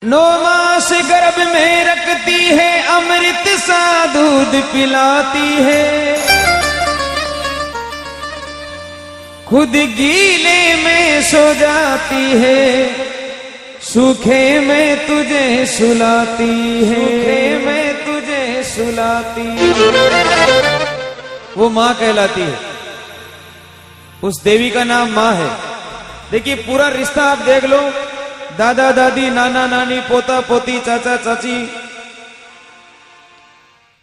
9 मास गर्भ में रखती है, अमृत सा दूध पिलाती है, खुद गीले में सो जाती है, सूखे में तुझे सुलाती है, सूखे में तुझे सुलाती है। वो मां कहलाती है, उस देवी का नाम मां है। देखिए पूरा रिश्ता आप देख लो, दादा दादी, नाना नानी, पोता पोती, चाचा चाची,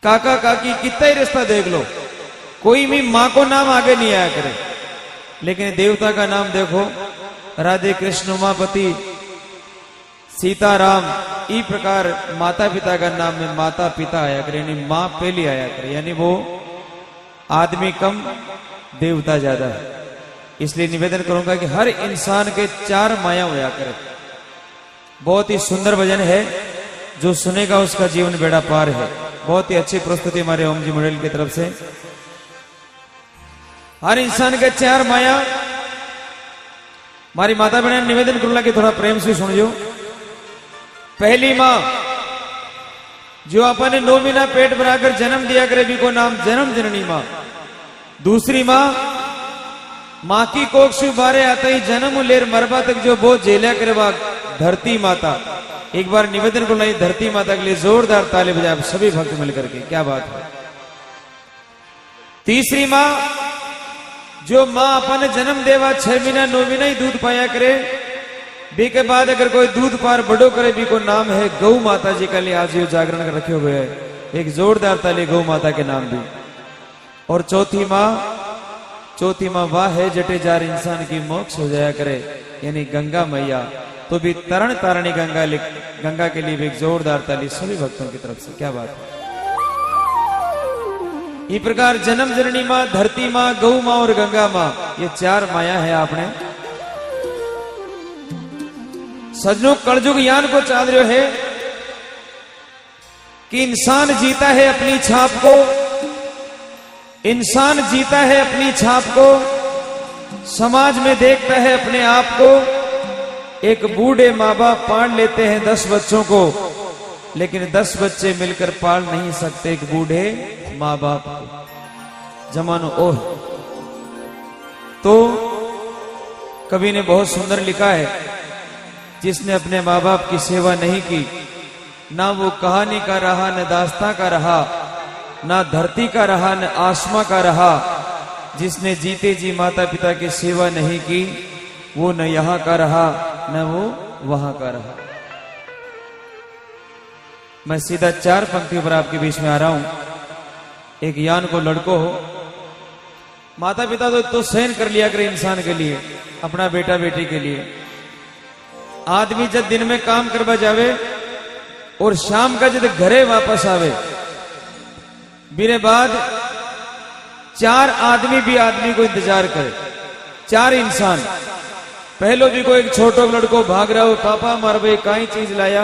काका काकी, कितना ही रिश्ता देख लो, कोई भी मां को नाम आगे नहीं आया करे। लेकिन देवता का नाम देखो, राधे कृष्ण, उमापति, सीताराम, इस प्रकार माता पिता का नाम में माता पिता आया करे, यानी मां पहली आया करे, यानी वो आदमी कम देवता ज्यादा है। इसलिए निवेदन करूंगा कि हर इंसान के 4 माया होया करे। बहुत ही सुंदर भजन है, जो सुनेगा उसका जीवन बेड़ा पार है। बहुत ही अच्छी प्रस्तुति हमारे ओम जी मंडल की तरफ से। हर इंसान के 4 माया। हमारी माता बहन निवेदन करूंगा कि थोड़ा प्रेम से सुनियो। पहली मां जो अपन 9 महीना पेट भराकर जन्म दिया करे, भी को नाम जन्म जननी मां। दूसरी मां की कोख से बारे आते ही जन्म लेर मरबा तक जो बहुत झेला करे, वह धरती माता। एक बार निवेदन को लाई धरती माता के लिए जोरदार ताली बजाए आप सभी भक्त मिलकर के, क्या बात है। तीसरी मां जो मां अपन जन्म देवा 6 महीना 9 महीना ही दूध पाया करे, बी के बाद अगर कोई दूध पार बड़ो करे, भी को नाम है गौ माता जी का लिए आज ये जागरण कर रखे हुए है। एक जोरदार ताली गौ माता के नाम भी। और चौथी मां वाह है जटे जार इंसान की मोक्ष हो जाया करे, यानी गंगा मैया। तो भी तरण तारणी गंगा के लिए भी एक जोरदार ताली सभी भक्तों की तरफ से, क्या बात है। इस प्रकार जन्म जननी मां, धरती मां, गौ मां और गंगा मां, ये 4 माया है। आपने सजनों कलयुग यान को चाल रहे है कि इंसान जीता है अपनी छाप को, इंसान जीता है अपनी छाप को, समाज में देखता है अपने आप को। एक बूढ़े माँ बाप पाल लेते हैं 10 बच्चों को, लेकिन 10 बच्चे मिलकर पाल नहीं सकते एक बूढ़े माँ बाप को। जमानो ओह। तो कवि ने बहुत सुंदर लिखा है, जिसने अपने माँ बाप की सेवा नहीं की, ना वो कहानी का रहा, न दास्तां का रहा, ना धरती का रहा, न आसमां का रहा। जिसने जीते जी माता पिता की सेवा नहीं की, वो न यहां का रहा, न वो वहां का रहा। मैं सीधा 4 पंक्तियों पर आपके बीच में आ रहा हूं। एक यान को लड़को हो, माता पिता तो सहन कर लिया करे इंसान के लिए, अपना बेटा बेटी के लिए। आदमी जब दिन में काम करवा जावे और शाम का जब घरे वापस आवे, मेरे बाद 4 आदमी भी आदमी को इंतजार करे। 4 इंसान। पहलो भी कोई एक छोटो लड़को भाग रहा हो, पापा मार भाई काई चीज लाया।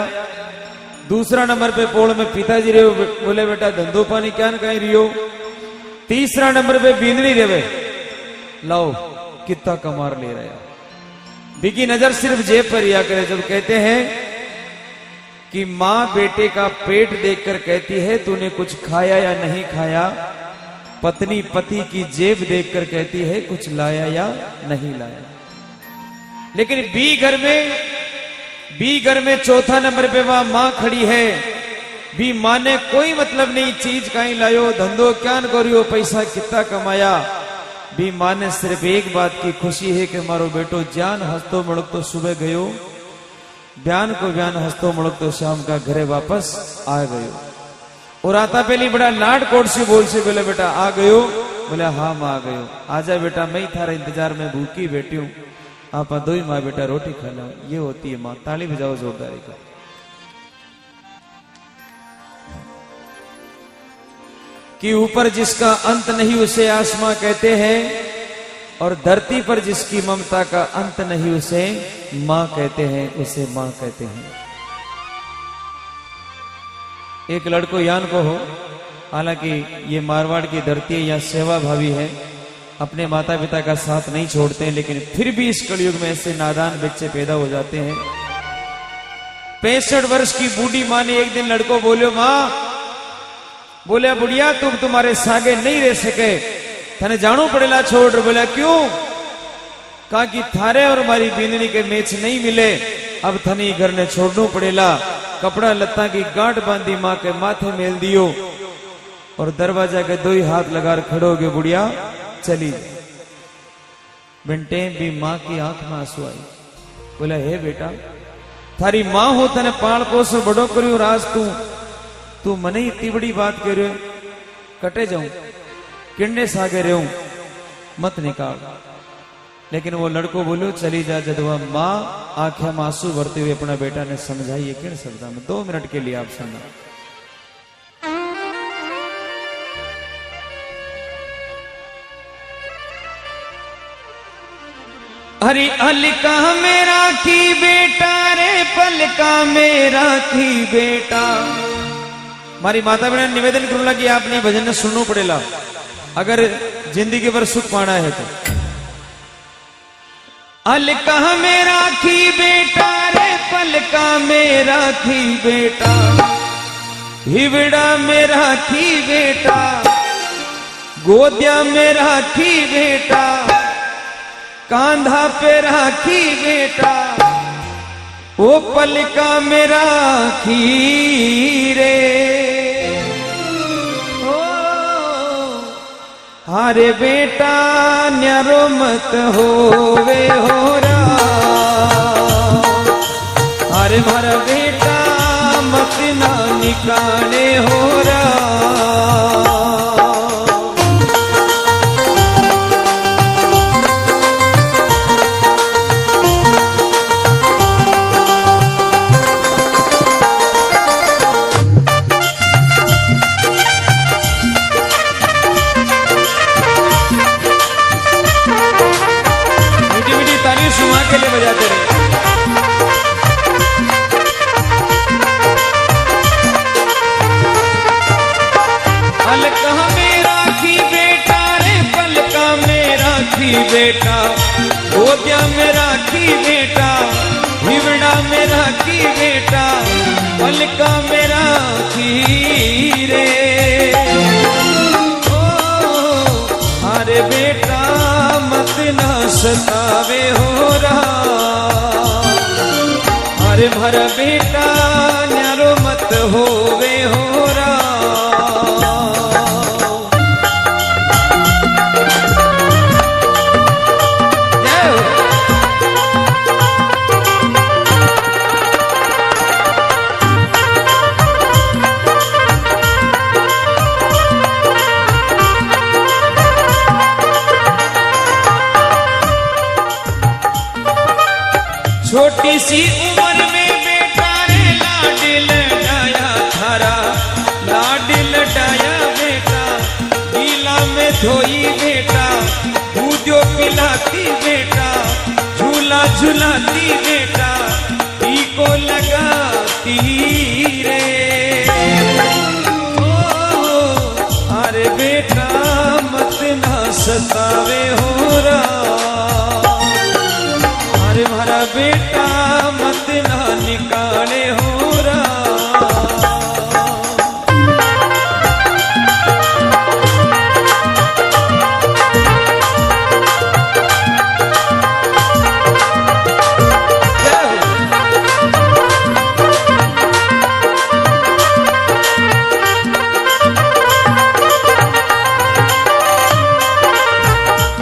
दूसरा नंबर पे पोड़ में पिताजी रहे, बोले बेटा धंधो पानी क्या न कहीं रियो। तीसरा नंबर पे बींदड़ी रेवे, लाओ कितना कमार ले रहा। बिकी नजर सिर्फ जेब पर रिया करे। जब कहते हैं कि मां बेटे का पेट देखकर कहती है तूने कुछ खाया या नहीं खाया, पत्नी पति की जेब देखकर कहती है कुछ लाया या नहीं लाया। लेकिन बी घर में चौथा नंबर पे वहां मां खड़ी है। बी मां ने कोई मतलब नहीं चीज कहीं लायो, धंधो क्या न करियो, पैसा कितना कमाया। बी मां ने सिर्फ एक बात की खुशी है कि मारो बेटो जान हंसतो मुड़क तो सुबह गयो, ब्यान को ब्यान हंसतो मुड़क तो शाम का घरे वापस आ गयो। और आता पहली बड़ा लाड कोट से बोल से बोले बेटा आ गयो। बोले हाँ मां आ गयो। आजा बेटा मैं थारा इंतजार में भूखी बैठी हूं, आप 2 ही माँ बेटा रोटी खा लो। ये होती है मां। ताली बजाओ जोरदारी का। कि ऊपर जिसका अंत नहीं उसे आसमां कहते हैं, और धरती पर जिसकी ममता का अंत नहीं उसे मां कहते हैं, उसे मां कहते हैं। एक लड़को यान को हो, हालांकि ये मारवाड़ की धरती है, या सेवा भावी है, अपने माता पिता का साथ नहीं छोड़ते, लेकिन फिर भी इस कलयुग में ऐसे नादान बच्चे पैदा हो जाते हैं। 65 वर्ष की बूढ़ी माँ ने एक दिन लड़को बोलियो, माँ बोले बुढ़िया तुम तुम्हारे सागे नहीं रह सके, थाने जानो पड़ेला छोड़। बोला क्यों? कहा कि थारे और हमारी बिंदनी के मैच नहीं मिले, अब थनी घर ने छोड़ना पड़ेला। कपड़ा लत्ता की गांठ बांधी माँ के माथे मेल दियो और दरवाजा के 2 ही हाथ लगा खड़ो गए, बुढ़िया चली। बिनटे भी माँ की आंख में आंसू आई। बोला हे बेटा, थारी माँ हो तने पाल पोस बड़ो करियो, आज तू मने इतनी बड़ी बात कह रहे हो, कटे जाऊं किन्ने सागे रहूं, मत निकाल। लेकिन वो लड़को बोलो चली जा। जब वह माँ आंखें में आंसू भरते हुए अपना बेटा ने समझाई किन शब्द में, 2 मिनट के लिए आप सुना। हरी हल्का मेरा की बेटा रे, पलका मेरा की बेटा। मारी माता बहन निवेदन करूंगा कि आपने भजन सुनना पड़ेगा अगर जिंदगी भर सुख पाना है तो। हल्का मेरा की बेटा रे, पलका मेरा की बेटा, हिवड़ा मेरा की बेटा, गोदिया मेरा की बेटा, कांधा पे राखी बेटा, वो पलका मेरा खीरे। ओ हारे बेटा न्यारो मत होवे होरा, हारे मारा बेटा मत ना निकाले होरा। के लिए बजाते रहे। पलका मेरा की बेटा रे, पलका मेरा की बेटा, गोदिया मेरा की बेटा, हिवड़ा मेरा की बेटा, पलका मेरा की रे। ओ अरे बेटा मत ना सतावे हो रहा, अरे भरा बेटा न्यारो मत होवे हो रहा। छोटी सी उम्र में बेटा रे लाडिल डाया थारा, लाडिल डाया बेटा, गीला में धोई बेटा, दूधो पिलाती बेटा, झूला झुलाती बेटा, टीको लगाती रे। ओ अरे बेटा मत ना सतावे हो रहा, हमारा बेटा मत ना निकाले हो रहा।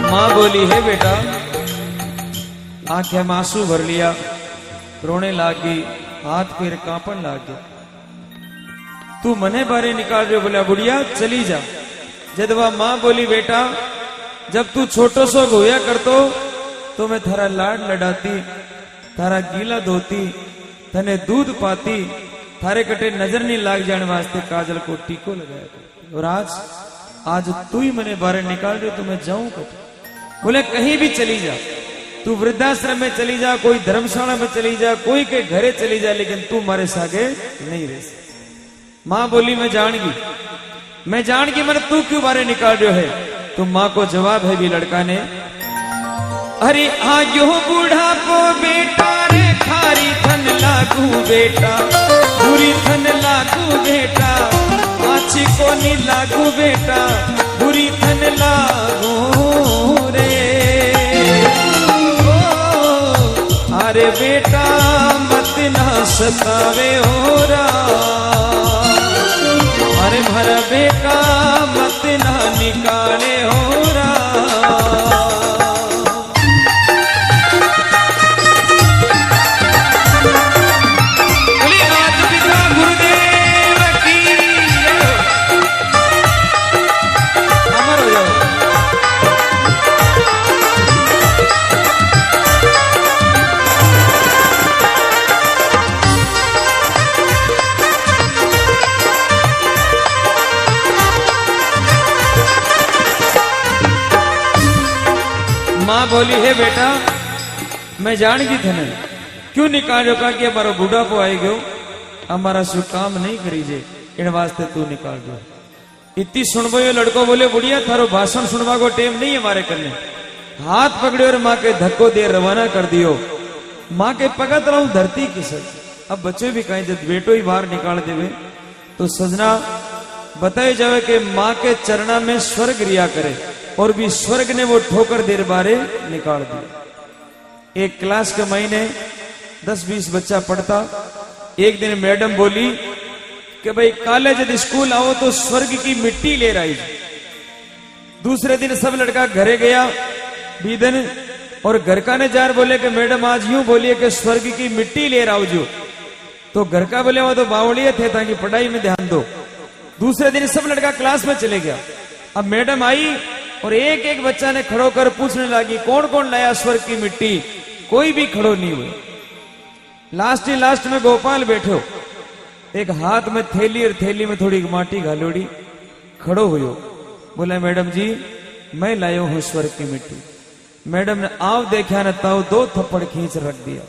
माँ बोली है बेटा, आंखें में आंसू भर लिया, रोने लागी, हाथ पैर कांपन लाग गया। तू मने बारे निकाल रहे हो? बोला बुढ़िया चली जा। जदवा माँ बोली बेटा जब तू छोटो सो गोया करतो तो मैं थारा लाड लड़ाती, थारा गीला धोती, थने दूध पाती, थारे कटे नजर नहीं लाग जाने वास्ते काजल को टीको लगाया करती। और आज तू ही मने बारे निकाल रहे हो तो मैं जाऊं कटे? बोले कहीं भी चली जा, तू वृद्धाश्रम में चली जा, कोई धर्मशाला में चली जा, कोई के घरे चली जा, लेकिन तू मारे सागे नहीं रह सकती। माँ बोली मैं जान की मन तू क्यों बारे निकाल रहे है? तो माँ को जवाब है भी लड़का ने, अरे आयो बूढ़ा को बेटा रे थारी थन लागू बेटा, बुरी थन लागू बेटा, अच्छी को नी लागू बेटा, बुरी थन लागू रे। अरे बेटा मत ना सतावे होरा, अरे भरा बेटा मत ना निकाले होरा। माँ बोली है बेटा मैं जान गई थे ने क्यों निकालो का कि हमारा बुढ़ापो आई गयो, हमारा शु काम नहीं करीजे इन वास्ते तू निकाल दो। इतनी सुनबो ये लड़को बोले बुढ़िया थारो भाषण सुनवा को टेम नहीं हमारे करने। हाथ पकड़े और माँ के धक्को दे रवाना कर दियो। माँ के पगत रहूं धरती की सच। अब बच्चे भी कहें जब बेटो ही बाहर निकाल देवे तो सजना बताए जावे कि माँ के चरणा में स्वर्ग रिया करे, और भी स्वर्ग ने वो ठोकर देर बारे निकाल दिया। एक क्लास के महीने 10-20 बच्चा पढ़ता। एक दिन मैडम बोली कि भाई काले जब स्कूल आओ तो स्वर्ग की मिट्टी ले आई। दूसरे दिन सब लड़का घरे गया बीदन, और घर का ने जार बोले कि मैडम आज यूं बोलिए कि स्वर्ग की मिट्टी ले आओ जो। तो घर का बोले वो तो बावड़िए थे ताकि पढ़ाई में ध्यान दो। दूसरे दिन सब लड़का क्लास में चले गया। अब मैडम आई और एक एक बच्चा ने खड़ो कर पूछने लगी कौन कौन लाया स्वर्ग की मिट्टी। कोई भी खड़ो नहीं हुए। लास्ट में गोपाल बैठो, एक हाथ में थैली और थैली में थोड़ी माटी घालोड़ी, खड़ो हुयो। बोला मैडम जी मैं लायो हूं स्वर्ग की मिट्टी। मैडम ने आव देखा न ताव 2 थप्पड़ खींच रख दिया।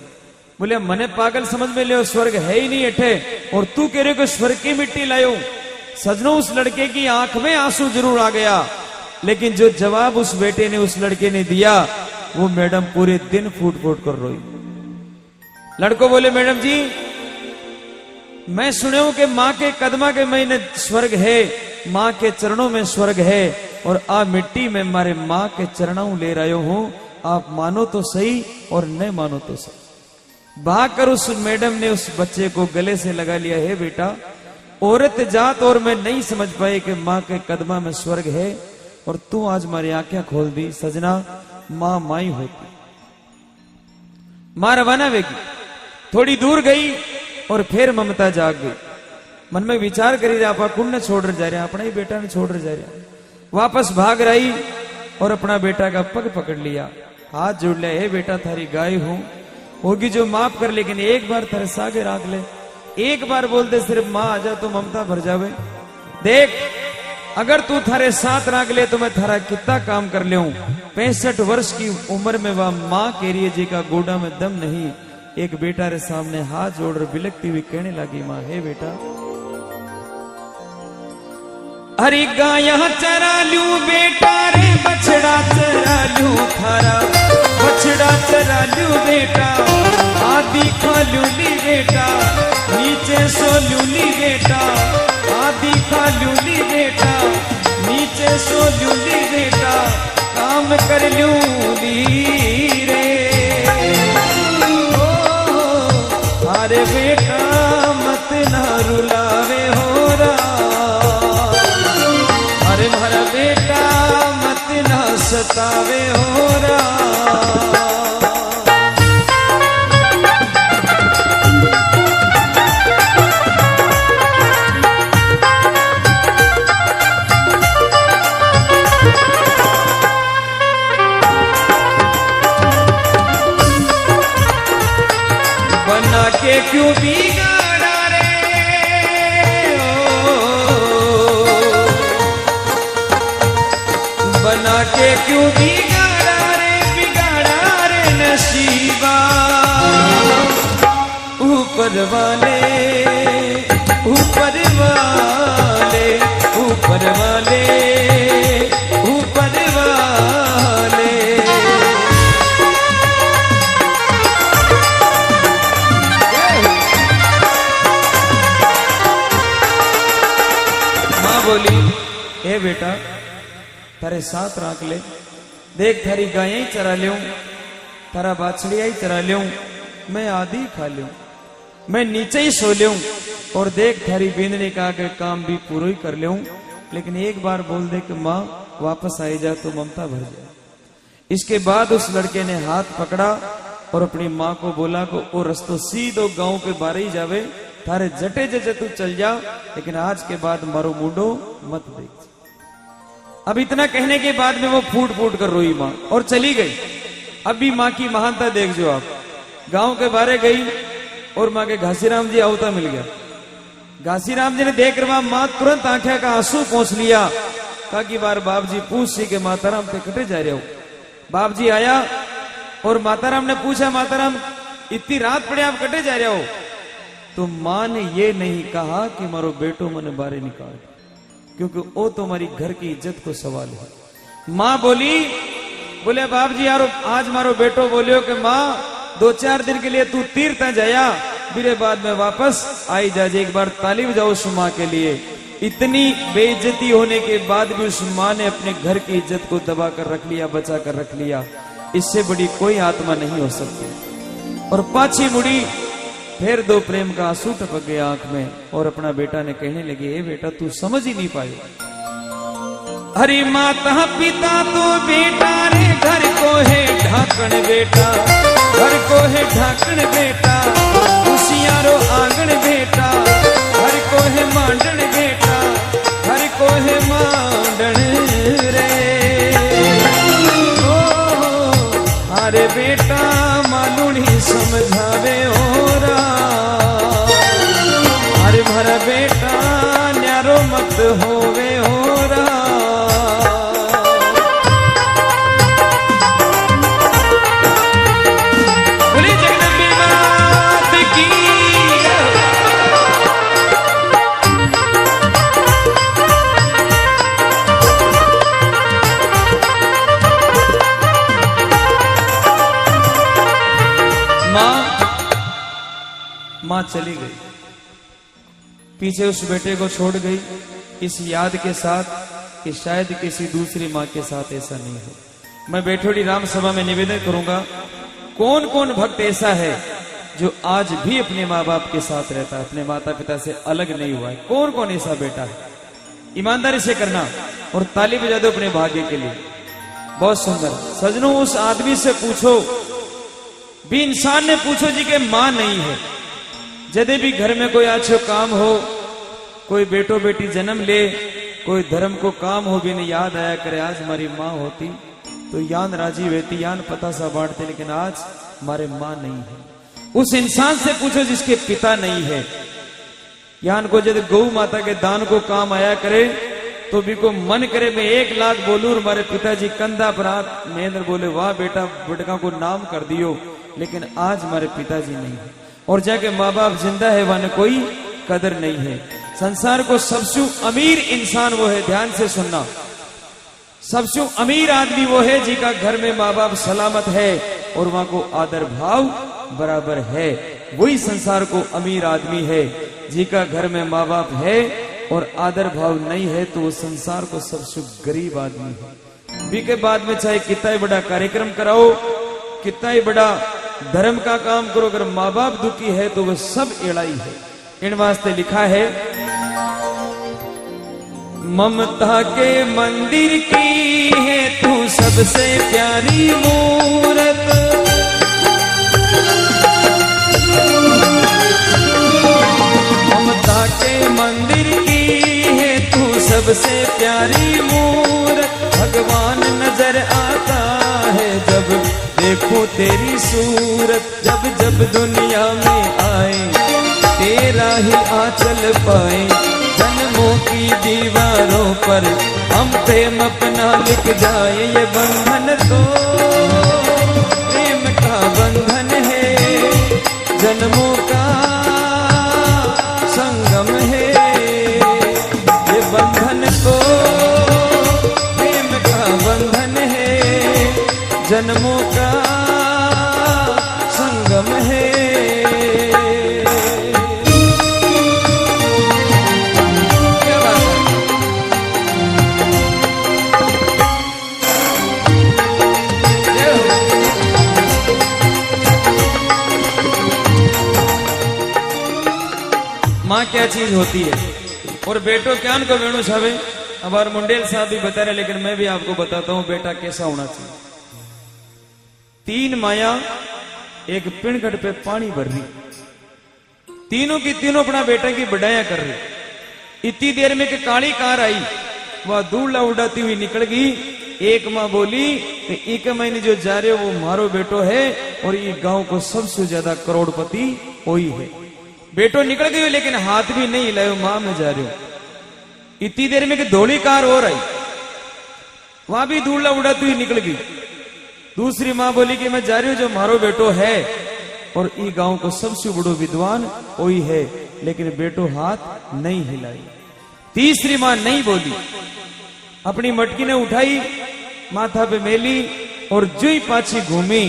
बोले मने पागल समझ में लियो, स्वर्ग है ही नहीं अठे और तू कह रहे हो कि स्वर्ग की मिट्टी लायो। सजनों उस लड़के की आंख में आंसू जरूर आ गया, लेकिन जो जवाब उस बेटे ने उस लड़के ने दिया वो मैडम पूरे दिन फूट फूट कर रोई। लड़को बोले मैडम जी मैं सुने हूं कि माँ के कदमा के महीने स्वर्ग है, माँ के चरणों में स्वर्ग है, और आ मिट्टी में मारे माँ के चरणों ले रहे हूं। आप मानो तो सही और न मानो तो सही। भागकर उस मैडम ने उस बच्चे को गले से लगा लिया। है बेटा औरत जात और मैं नहीं समझ पाई कि माँ के कदमा में स्वर्ग है, और तू आज हमारी आंखें खोल दी। सजना माँ माई होती। माँ रवाना वेगी, थोड़ी दूर गई और फिर ममता जाग गई। मन में विचार करी रहा आप कुण ने छोड़ जा रहे, अपना ही बेटा ने छोड़ जा रहा। वापस भाग रही और अपना बेटा का पग पकड़ लिया, हाथ जोड़ लिया। हे बेटा थारी गाय हूं, होगी जो माफ कर, लेकिन एक बार थारे सागे राख ले। एक बार बोल दे सिर्फ माँ आ जा तो ममता भर जावे। देख अगर तू थारे साथ राख ले तो मैं थारा कितना काम कर ले। 65 वर्ष की उम्र में वह माँ कह रही है जी का गोडा में दम नहीं। एक बेटा रे सामने हाथ जोड़ बिलकती हुई कहने लगी माँ हे बेटा अरे गाया चरा लू बेटा रे बछड़ा चरा लू थारा बछड़ा चरा लू बेटा आदि खा लूली बेटा नीचे सो लूली बेटा आदि खा लूली बेटा नीचे सो लूली बेटा काम कर लूली रे अरे बेटा मत ना रुलावे हो रहा अरे मारा बेटा मत ना सतावे हो रहा बना के क्यों बिगाड़ा रे बना के क्यों बिगाड़ा रे नसीबा ऊपर वाले ऊपर वाले ऊपर वाले ऊपर वाले बोली, ए बेटा थारे साथ राख ले, देख थारी गायें ही चरा लियो, थारा बाछड़िया ही चरा लियो, मैं आधी खा लियो, मैं नीचे ही सो लियो, और देख थारी बींदनी का के काम भी पूरा ही कर लियो, लेकिन एक बार बोल दे कि माँ वापस आई जा तो ममता भर जाए। इसके बाद उस लड़के ने हाथ पकड़ा और अपनी माँ को बोला को ओ रस्तो सीधो गांव के बारे ही जावे, थारे जटे जटे तू चल जा, लेकिन आज के बाद मारो मुंडो मत देख। अब इतना कहने के बाद में वो फूट फूट कर रोई माँ और चली गई। अब भी माँ की महानता देख जो आप, गांव के बारे गई और माँ के घासीराम जी आवता मिल गया। घासीराम जी ने देख रहा माँ तुरंत आंखें का आंसू पहुंच लिया, कहा कि बार बाप जी पूछ सी के माताराम ते कटे जा रहे हो। बाप जी आया और माताराम ने पूछा, माताराम इतनी रात पड़े आप कटे जा रहे हो? तो माँ ने ये नहीं कहा कि मारो बेटो मने बारे निकाल, क्योंकि वो तो हमारी घर की इज्जत को सवाल है। माँ बोली, बोले बाप जी यारो आज मारो बेटो बोलियो कि माँ 2-4 दिन के लिए तू तीर्थ जाया, फिर बाद में वापस आई जाजे, एक बार ताली बजाओ उस माँ के लिए। इतनी बेइज्जती होने के बाद भी उस माँ ने अपने घर की इज्जत को दबा कर रख लिया, बचा कर रख लिया। इससे बड़ी कोई आत्मा नहीं हो सकती। और पाछी मुड़ी, फिर 2 प्रेम का आंसू टपक गया आंख में, और अपना बेटा ने कहने लगी, ए बेटा तू समझ ही नहीं पाए। हरी माता पिता तो बेटा रे, घर को है ढाकण बेटा, घर को है ढाकण बेटा, खुशियारो आंगन बेटा, घर को है मांडन बेटा, घर को है मांडन रे। ओ अरे बेटा मालूनी समझावे ओरा, अरे भरा बेटा न्यारो मत होवे ओरा। मां चली गई, पीछे उस बेटे को छोड़ गई, इस याद के साथ कि शायद किसी दूसरी मां के साथ ऐसा नहीं हो। मैं बैठोड़ी राम सभा में निवेदन करूंगा, कौन कौन भक्त ऐसा है जो आज भी अपने माँ बाप के साथ रहता है, अपने माता पिता से अलग नहीं हुआ है? कौन कौन ऐसा बेटा है? ईमानदारी से करना और ताली बजा दो अपने भाग्य के लिए। बहुत सुंदर सजनों, उस आदमी से पूछो, भी इंसान ने पूछो जी के मां नहीं है। जदे भी घर में कोई अच्छो काम हो, कोई बेटो बेटी जन्म ले, कोई धर्म को काम हो, भी नहीं याद आया करे आज हमारी माँ होती तो यान राजी रहती, यान पता सा बांटते, लेकिन आज हमारे माँ नहीं है। उस इंसान से पूछो जिसके पिता नहीं है। यान को जब गौ माता के दान को काम आया करे तो भी को मन करे मैं 1 लाख बोलूं और हमारे पिताजी कंधा पर हाथ महेंद्र बोले वाह बेटा बटका को नाम कर दियो, लेकिन आज हमारे पिताजी नहीं है। और जाके माँ बाप जिंदा है वहां कोई कदर नहीं है। संसार को सबसे अमीर इंसान वो है, ध्यान से सुनना, सबसे अमीर आदमी वो है जिसका घर में माँ बाप सलामत है और वहां को आदर भाव बराबर है। वही संसार को अमीर आदमी है। जिसका घर में माँ बाप है और आदर भाव नहीं है तो वो संसार को सबसे गरीब आदमी है। बी के बाद में चाहे कितना ही बड़ा कार्यक्रम कराओ, कितना ही बड़ा धर्म का काम करो, अगर माँ बाप दुखी है तो वह सब एड़ाई है। इन वास्ते लिखा है, ममता के मंदिर की है तू सबसे प्यारी मूरत, ममता के मंदिर की है तू सबसे प्यारी मूरत। भगवान नजर आता है जब देखो तेरी सूरत, जब जब दुनिया में आए तेरा ही आंचल पाए। जन्मों की दीवारों पर हम प्रेम अपना लिख जाए, ये बंधन तो प्रेम का बंधन है, जन्मों का संगम है। ये बंधन तो प्रेम का बंधन है, जन्मों का संगम है। क्या बात है? माँ क्या चीज होती है और बेटो क्या उनको वेणु छावे। हमारे मुंडेल साहब भी बता रहे, लेकिन मैं भी आपको बताता हूं बेटा कैसा होना चाहिए। 3 माया एक पिणगढ़ पे पानी भर रही, तीनों की तीनों अपना बेटा की बढ़ाया कर रही। इतनी देर में कि काली कार आई, वह दूल्हा उड़ाती हुई निकल गई। एक माँ बोली कि एक महीने जो जा रहे हो वो मारो बेटो है और ये गांव को सबसे ज्यादा करोड़पति वही है। बेटो निकल गई लेकिन हाथ भी नहीं हिलायो, मां में जा रहे हो। इतनी देर में कि धोली कार और आई, वहां भी दूल्हा उड़ाती हुई निकल गई। दूसरी मां बोली कि मैं जा रही हूं, जो मारो बेटो है और ई गांव को सबसे बड़ो विद्वान वही है, लेकिन बेटो हाथ नहीं हिलाई। तीसरी मां नहीं बोली, अपनी मटकी ने उठाई, माथा पे मेली और जो ही पाछी घूमी,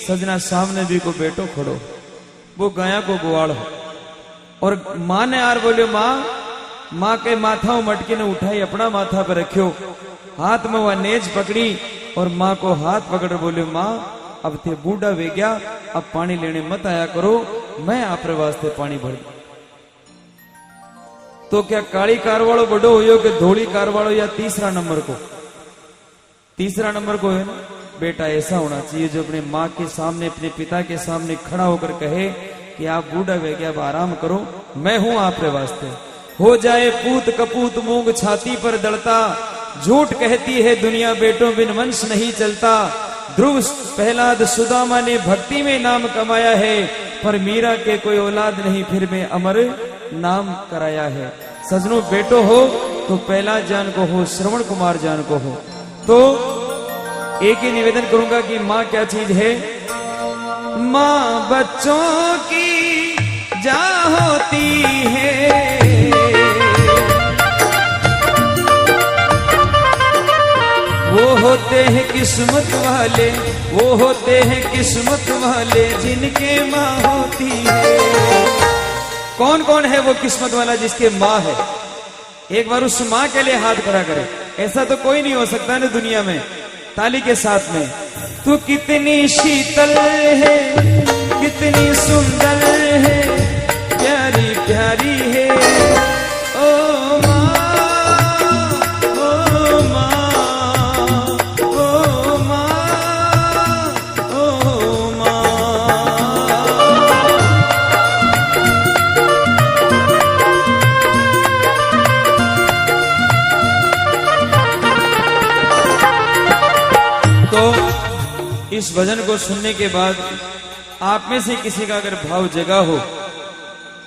सजना सामने भी को बेटो खड़ो, वो गाया को गुआड़ हो। और मां ने यार बोले मां के माथा मटकी ने उठाई, अपना माथा पे रखियो, हाथ में वह नेज पकड़ी और मां को हाथ पकड़ बोले मां अब थे बूढ़ा वे गया, अब पानी लेने मत आया करो, मैं आपरे वास्ते पानी भर। तो क्या काली कार वालों बड़ो हो कि धोली कार वालों, या तीसरा नंबर को? तीसरा नंबर को है ना। बेटा ऐसा होना चाहिए जो अपने माँ के सामने, अपने पिता के सामने खड़ा होकर कहे कि आप बूढ़ा वे गया, अब आराम करो, मैं हूं आपरे वास्ते। हो जाए पूत कपूत मूंग छाती पर दड़ता, झूठ कहती है दुनिया बेटों बिन वंश नहीं चलता। ध्रुव प्रहलाद सुदामा ने भक्ति में नाम कमाया है, पर मीरा के कोई औलाद नहीं फिर में अमर नाम कराया है। सजनों बेटो हो तो प्रहलाद जान को हो, श्रवण कुमार जान को हो। तो एक ही निवेदन करूंगा कि माँ क्या चीज है। माँ बच्चों की जा होती है, वो होते हैं किस्मत वाले, वो होते हैं किस्मत वाले जिनके माँ होती है। कौन कौन है वो किस्मत वाला जिसके माँ है? एक बार उस माँ के लिए हाथ खड़ा करे। ऐसा तो कोई नहीं हो सकता ना दुनिया में। ताली के साथ में, तू कितनी शीतल है, कितनी सुंदर है, प्यारी प्यारी है ओ माँ, ओ माँ, ओ माँ, ओ माँ। तो इस भजन को सुनने के बाद आप में से किसी का अगर भाव जगा हो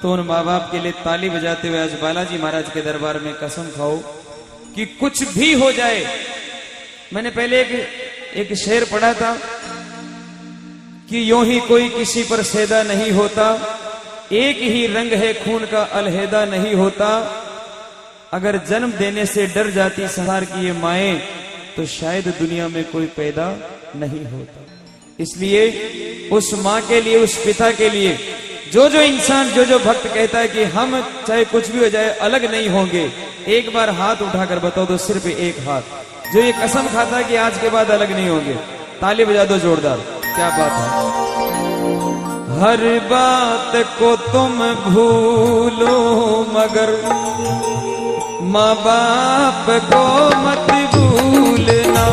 तो उन माँ बाप के लिए ताली बजाते हुए आज बालाजी महाराज के दरबार में कसम खाओ कि कुछ भी हो जाए। मैंने पहले एक शेर पढ़ा था कि यूं ही कोई किसी पर सैदा नहीं होता, एक ही रंग है खून का अलहदा नहीं होता। अगर जन्म देने से डर जाती संसार की ये माएं, तो शायद दुनिया में कोई पैदा नहीं होता। इसलिए उस माँ के लिए, उस पिता के लिए, जो जो इंसान, जो जो भक्त कहता है कि हम चाहे कुछ भी हो जाए अलग नहीं होंगे, एक बार हाथ उठाकर बताओ तो सिर्फ एक हाथ। जो ये कसम खाता है कि आज के बाद अलग नहीं होंगे, ताली बजा दो जोरदार। क्या बात है। हर बात को तुम भूलो मगर माँ बाप को मत भूलना।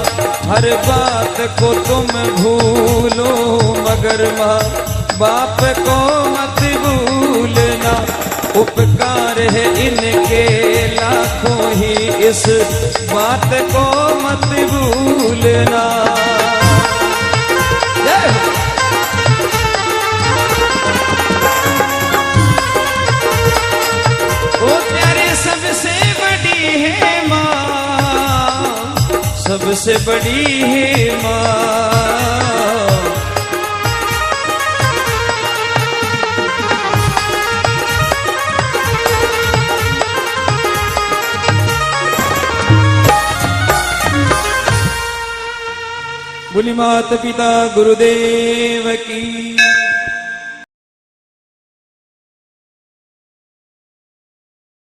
हर बात को तुम भूलो मगर माँ बाप को मत भूलना। उपकार है इनके लाखों ही, इस बात को मत भूलना। ओ प्यारे सबसे बड़ी है माँ, सबसे बड़ी है माँ। बोली माता पिता गुरुदेव की।